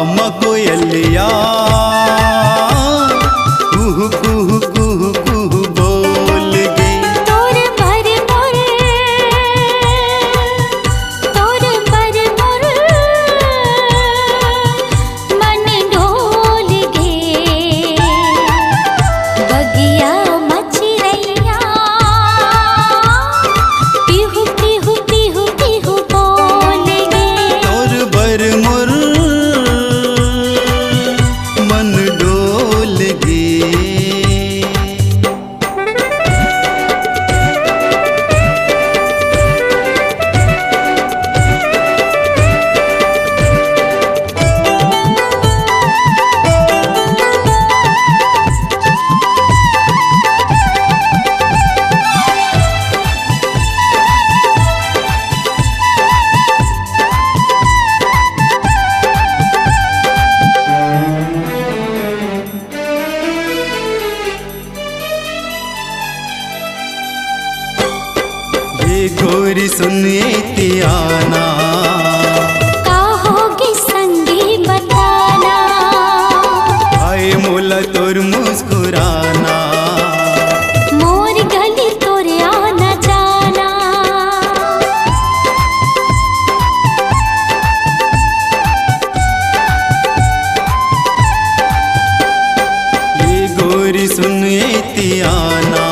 मकोयलिया कुहू कुहू कुहू कुहू बोल गे। तोर बर मोर मन डोल गे। बगिया मछरैया पिहू पिहू पिहू पिहू बोल गे। तोर बर मोर मन डोल गे। गोरी सुनिए तियाना का होगी संगी बताना। आए मोला तोर मुस्कुराना मोर गली तोर आना जाना। ये गोरी सुनिए तियाना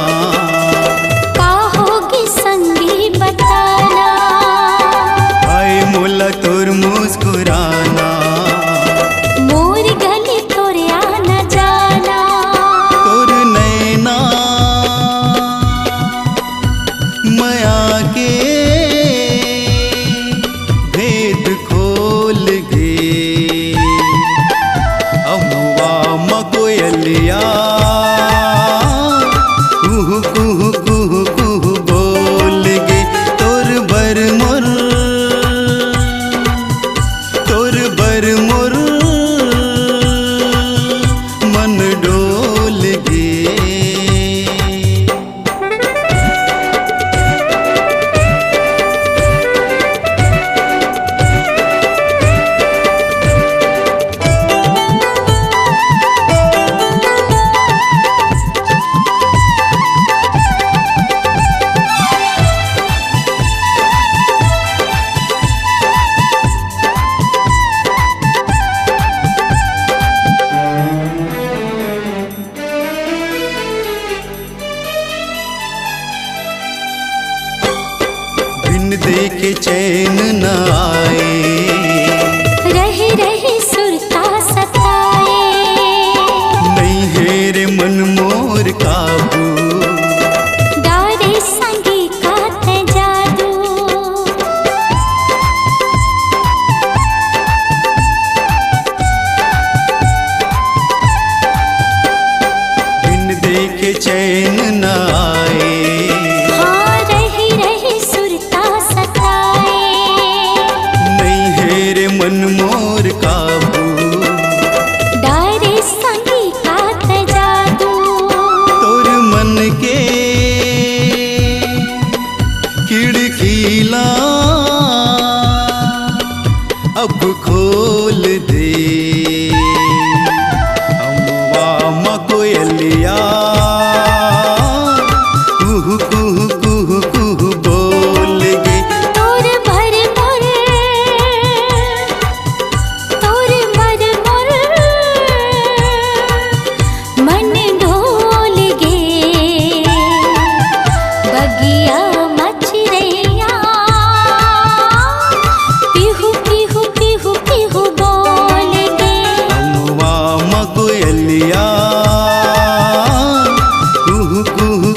बताना। आए मोला तोर मुस्कुराना मोर गली तोर आना जाना। तोर नैना माया के भेद खोल गे। अमुआ मकोयलिया कुहू कुहू कुहू कुहू बोल गे। तोर बर मोर मन डोल गे। बिन देखे चैन न आए रहे रहे सुरता सताए। नहीं है रे मन मोर काबू डारे संगी का ते जादू। बिन देखे चैन न आए हाँ रहे रहे सुरता सताए। नहीं है रे मन मोर काबू डारे संगी का ते जादू। तोर मन के खिड़कीला अब खोल दे। अमुआ मकोयलिया कुहू कुहू कुहू कुहू बोल गे। तोर बर मोर मन डोल गे। बगिया मछरैया पिहू पिहू पिहू पिहू बोल गे। अमुआ मकोयलिया कुहू कुहू